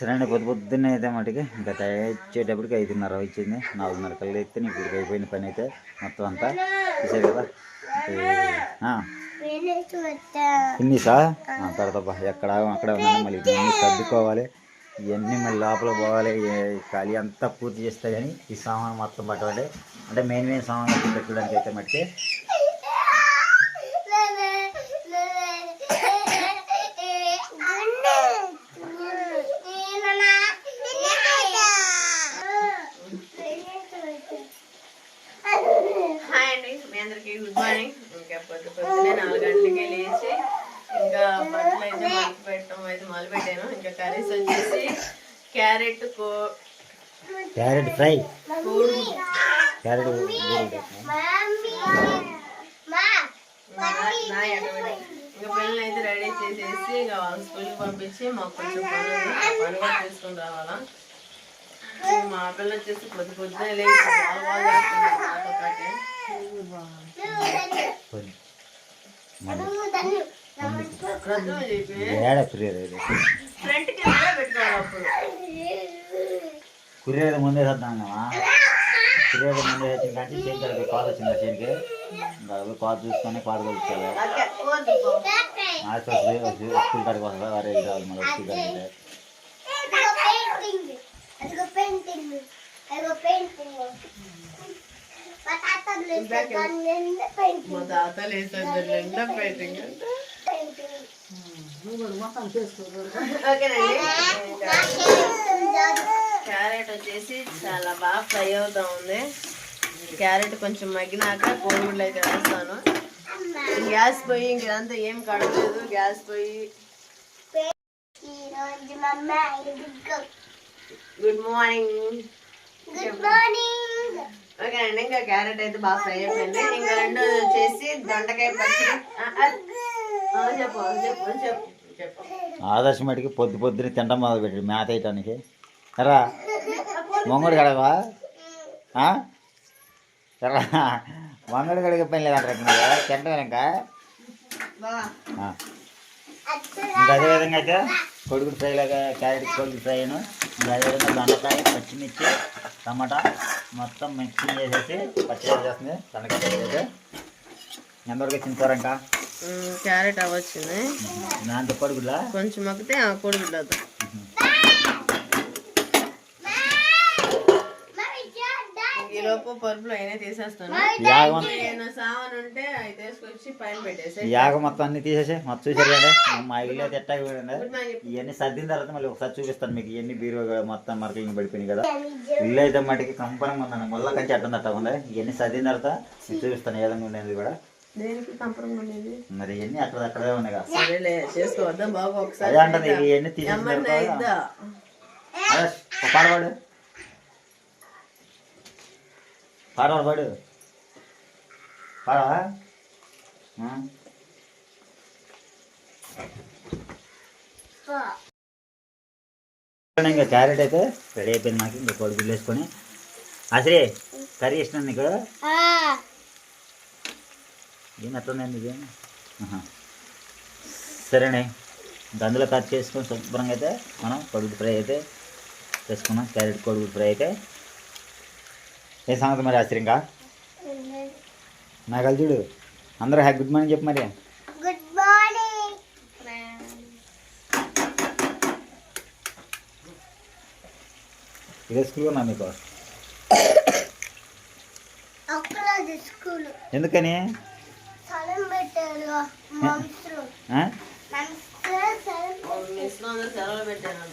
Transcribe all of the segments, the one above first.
సరే అండి, పొద్దున్నే అయితే మటుకి ఇంకా తెచ్చేటప్పటికి 5:30 వచ్చింది. 4:30 కల్లా అయితే ఇప్పుడు అయిపోయిన పని అయితే మొత్తం అంతా చూసారు కదా. ఇన్నిసా పెడతాబ్బా ఎక్కడ అక్కడే ఉన్నాను. మళ్ళీ ఇవన్నీ సర్దుకోవాలి, ఇవన్నీ మళ్ళీ లోపల పోవాలి. ఖాళీ అంతా పూర్తి చేస్తే కానీ ఈ సామాన్ మొత్తం పట్టవాలి. అంటే మెయిన్ సామాన్ పెట్టడానికి అయితే మటుకి అందరికి గుడ్ మార్నింగ్. ఇంకా పొద్దున్నే 4 గంటలకే లేచి ఇంకా బట్టలు అయితే పెట్టడం అయితే మొదలు పెట్టాను. ఇంకా కర్రీస్ వచ్చేసి క్యారెట్ ఫ్రై, ఇంకా పిల్లలు అయితే రెడీ చేసేసి ఇంకా వాళ్ళ స్కూల్కి పంపించి మాకు కొంచెం పని కూడా తీసుకొని రావాలా. మా పిల్లలు వచ్చేసి పొద్దున్నే లేచి వాళ్ళు చేస్తున్నారు పాటే. కుర్రేది ముందే వద్దామా, కుర్రేది ముందే వచ్చిందంటే చేతికి కాదు వచ్చింది. చేతికి కాదు చూసుకొని కాదు కలుసుకోవాలి. స్కూల్ కాడికి వస్తుందా వారే రావాలి. మళ్ళీ స్కూల్ కాడికి క్యారెట్ వచ్చేసి చాలా బాగా ఫ్రై అవుతా ఉంది. క్యారెట్ కొంచెం మగ్గినాక కోడిగుడ్లు అయితే వేస్తాను. గ్యాస్ పొయ్యి ఇంకంతా ఏం కడలేదు. గ్యాస్ పొయ్యి గుడ్ మార్నింగ్. ఓకే అండి, ఇంకా క్యారెట్ అయితే బాగా ఫ్రై అయిపోయింది. ఇంకా రెండోది వచ్చేసి దొండకాయ పచ్చడి. ఆదర్శం మటుకి పొద్దున్నే తింటాం మొదలు పెట్టి మేత వేయటానికి ఎరా మొంగడు కడవా ఎరా మొంగడు కడిగే పని లేదంటారు. తింటాం ఇంకా అదేవిధంగా అయితే కొడుకుడు ఫ్రై లాగా క్యారెట్ కొడుకుడు ఫ్రై అయ్యాను. ఇంకా అదేవిధంగా దొండకాయ, పచ్చిమిర్చి, టమాటా మొత్తం మిక్సింగ్ చేసేసి పచ్చడి చేస్తుంది. దొండకాయ అయితే ఎంతవరకు వచ్చింది కూర? ఇంకా క్యారెట్ అవ్వచ్చింది. దాంతో కొడుకులా కొంచెం మగ్గితే కోడిగుడ్లు ఈలోపు పరుపులు అయినా తీసేస్తాను. సామాన్ ఉంటే అవి తీసుకొచ్చి పైన పెట్టేసి యాగ మొత్తం అన్ని తీసేసి మొత్తం చూసారు కదా. మా ఇల్లు అయితే ఎట్టాగా ఇవన్నీ సర్దిన తర్వాత మళ్ళీ ఒకసారి చూపిస్తాను మీకు. ఇవన్నీ బీరో మొత్తం మరకలు పడిపోయినాయి కదా. ఇల్లు అయితే మటుకి కంపరంగా ఉందండి. ముళ్ళ కంచి అట్టం అట్టా ఉంది. ఇవన్నీ సర్దిన తర్వాత చూపిస్తాను ఏ విధంగా ఉండేది కూడా. దేనికి కంపరంగా ఉండేది మరి ఇవన్నీ అక్కడే ఉన్నాయి కదా. చేసుకోవద్దాం బాబు ఒకసారి అంటది. ఇవన్నీ తీసేసిన పాడవాడు పాడవాడు పాడు పాడవా. ఇంకా క్యారెట్ అయితే రెడీ అయిపోయింది నాకు. ఇంకా కొడుకులు వేసుకొని అసలే కర్రీ ఇష్టం నీకు. ఏం ఎట్లుందండి ఇది? సరేనే, ఇంకా అందులో కట్ చేసుకొని శుభ్రంగా అయితే మనం కొడుకు ఫ్రై అయితే చేసుకున్నాం. క్యారెట్ కొడుకు ఫ్రై అయితే ఏ సంగతి మరి ఆశ్చర్యం ఇంకా నాకు చూడు. అందరూ గుడ్ మార్నింగ్ చెప్పు మరి. Good morning. ఇదే స్కూల్ ఉన్నా మీకు? ఎందుకని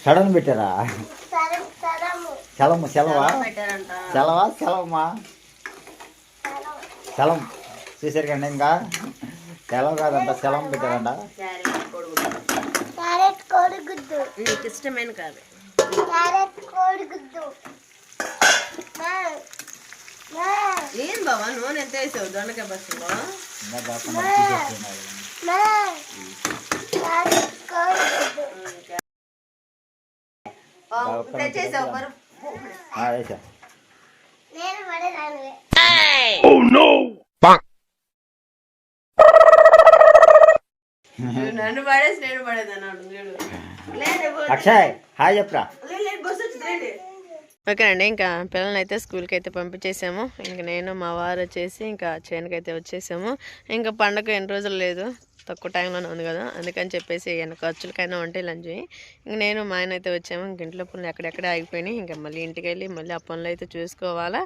సడన్ పెట్టారా? సెలవు సెలవా సెలవా సెలవమ్మా సెలవు చూసారు కండి. ఇంకా సెలవు కాదంట, సెలవు పెట్టారంట. ఇష్టమైన కాదు ఏం బావా నూనె ఎంత వేసావు దొండకాయ పచ్చడిలో? తెచ్చేసావు నన్ను పడేసి నేను పడేదన్నాడు. అక్షయ్ హాయ్ చెప్పరా. ఓకేనండి, ఇంకా పిల్లల్ని అయితే స్కూల్కి అయితే పంపించేసాము. ఇంక నేను మా వారు వచ్చేసి ఇంకా చేనుకి అయితే వచ్చేసాము. ఇంకా పండగ ఎన్ని రోజులు లేదు, తక్కువ టైంలోనే ఉంది కదా, అందుకని చెప్పేసి ఏమైనా ఖర్చులకైనా ఉంటాయి లంచ్. ఇంక నేను మా ఆయన అయితే వచ్చాము. ఇంక ఇంట్లో పనులు ఎక్కడెక్కడే ఆగిపోయినాయి. ఇంకా మళ్ళీ ఇంటికి వెళ్ళి మళ్ళీ ఆ పనులు అయితే చూసుకోవాలా.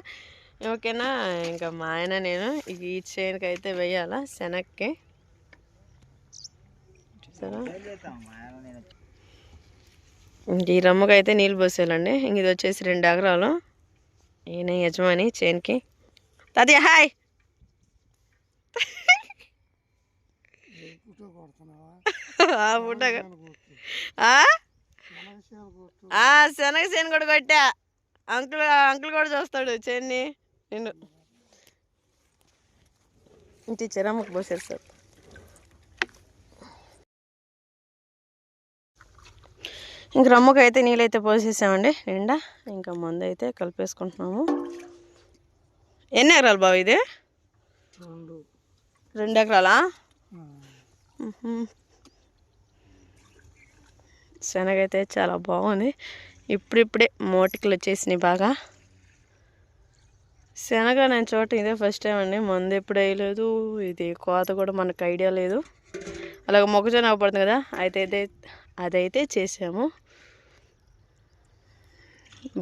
ఓకేనా, ఇంకా మా ఆయన నేను ఈ చేనుకి అయితే వేయాలా శనక్కి. చూసారా, ఇంక ఈ రమ్మకి అయితే నీళ్ళు పోసేయాలండి. ఇంక ఇది వచ్చేసి 2 ఎకరాలు. ఈయన యజమాని చేనుకి. తాతయ్య హాయ్. శనగ చేను కూడా కొట్టా. అంకుల్ కూడా చూస్తాడు చేన్ని. నిన్ను ఇంటి చెరమ్మకు పోసేస్తాడు. ఇంక రమ్మకు అయితే నీళ్ళైతే పోసేసామండి నిండా. ఇంకా మందు అయితే కలిపేసుకుంటున్నాము. ఎన్ని ఎకరాలు బాబు ఇది? 2 ఎకరాలా? శనగ అయితే చాలా బాగుంది. ఇప్పుడిప్పుడే మోటికలు వచ్చేసినాయి బాగా. శనగ నేను చోట ఇదే ఫస్ట్ టైం అండి. మందు ఎప్పుడు వేయలేదు, ఇది కోత కూడా మనకు ఐడియా లేదు. అలాగే మొక్కజొన్న అవ్వబడుతుంది కదా, అదైతే చేసాము.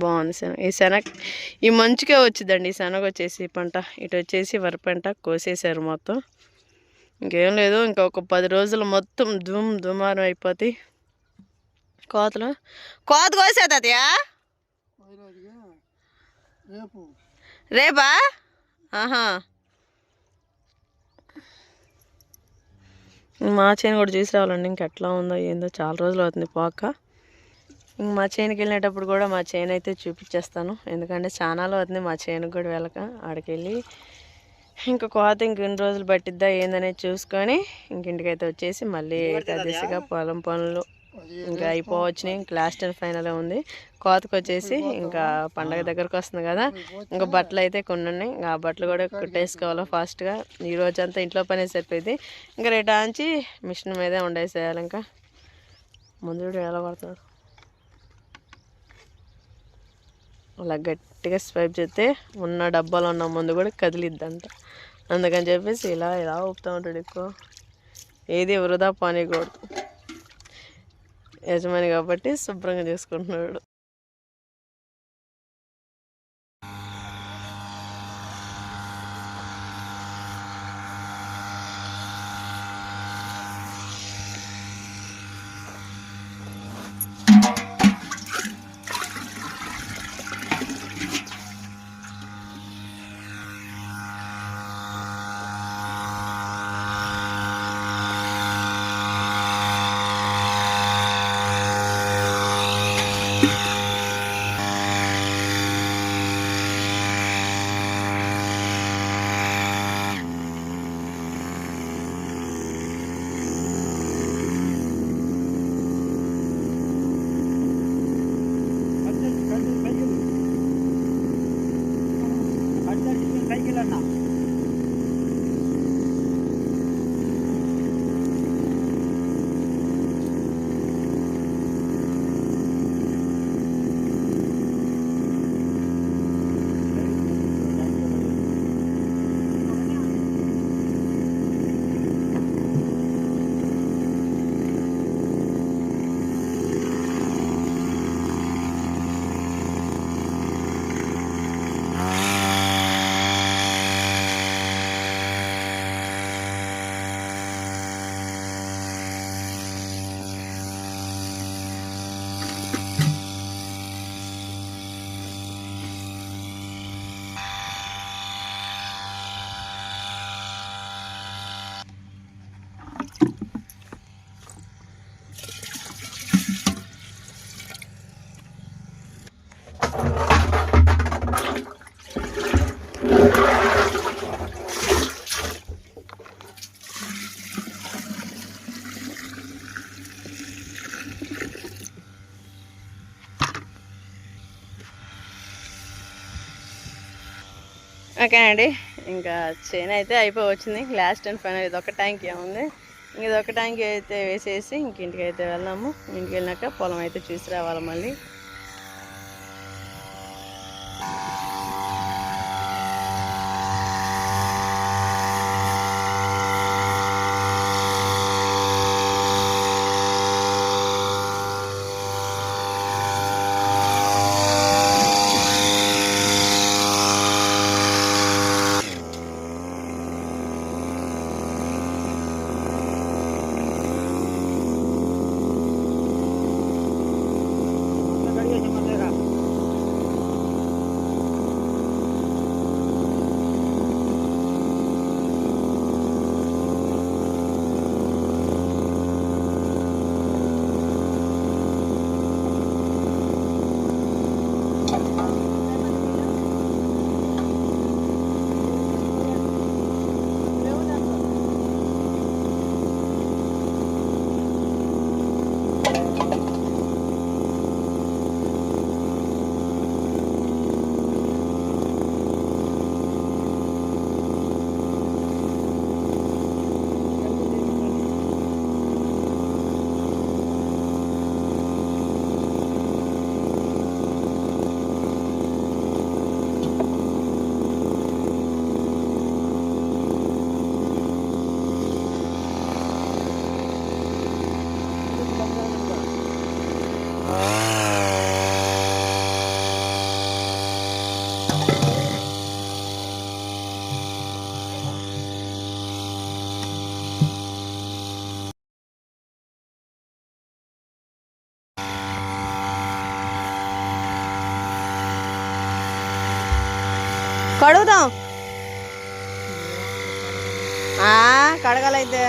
బాగుంది శనగ. ఈ మంచుకే వచ్చిందండి ఈ శనగ వచ్చేసి పంట. ఇటు వచ్చేసి వరి పంట కోసేసారు మొత్తం. ఇంకేం లేదు, ఇంకా ఒక 10 రోజులు మొత్తం దుమారం అయిపోతాయి. కోత కోసేది అది రేపా? ఆహా, మా చేను కూడా చూసి రావాలండి. ఇంకెట్లా ఉందో ఏందో, చాలా రోజులు అవుతుంది పోక. ఇంక మా చేనుకి వెళ్ళేటప్పుడు కూడా మా చేను అయితే చూపించేస్తాను, ఎందుకంటే చాలాలో అవుతుంది మా చేనుకి కూడా వెళ్ళక. ఆడికెళ్ళి ఇంకా కోత ఇంకెన్ని రోజులు పట్టిద్దా ఏందనేది చూసుకొని ఇంకింటికైతే వచ్చేసి మళ్ళీ ఏకాదశిగా పొలం పనులు ఇంకా అయిపోవచ్చినాయి. ఇంక లాస్ట్ అండ్ ఫైనల్ ఉంది. కోతకు వచ్చేసి ఇంకా పండగ దగ్గరకు వస్తుంది కదా, ఇంకా బట్టలు అయితే కొన్ని ఉన్నాయి. ఇంకా ఆ బట్టలు కూడా కుట్టేసుకోవాలి ఫాస్ట్గా. ఈ రోజంతా ఇంట్లో పనే సరిపోయింది. ఇంకా రేటాంచి మిషన్ మీదే ఉండేసేయాలి. ఇంకా ముందు ఎలా పడతాడు అలా గట్టిగా స్వైప్ చేస్తే ఉన్న డబ్బాలో ఉన్న ముందు కూడా కదిలిద్దంట. అందుకని చెప్పేసి ఇలా ఊపుతూ ఉంటాడు ఎక్కువ. ఏది వృధా పానీయకూడదు. యజమాని కాబట్టి శుభ్రంగా చేసుకుంటున్నాడు. ఓకేనండి, ఇంకా చేను అయితే అయిపోవచ్చింది. లాస్ట్ అండ్ ఫైనల్ ఇదొక ట్యాంక్ ఏముంది. ఇదొక ట్యాంక్ అయితే వేసేసి ఇంటికి అయితే వెళ్దాము. ఇంటికి వెళ్ళినాక పొలం అయితే చూసి రావాలి మళ్ళీ. కడుగుదాం. కడగాలైతే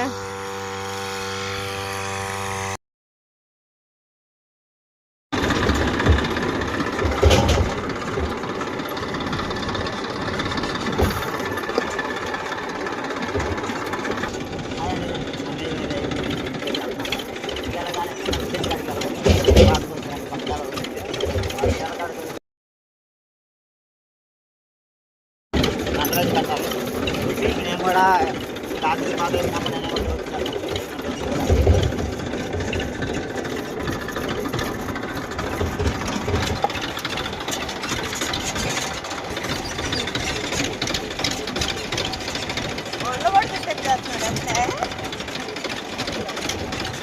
నేను కూడా రాత్రి బాగా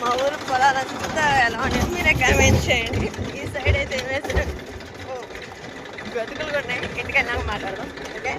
మా ఊరు పొలాలంతా ఎలా ఉన్నాయి మీరే కామెంట్ చేయండి. ఈ సైడ్ అయితే వేసినట్టు గతుకులు కూడా ఉన్నాయి. ఇంటికి వెళ్ళాక మాట్లాడదాం. ఓకే.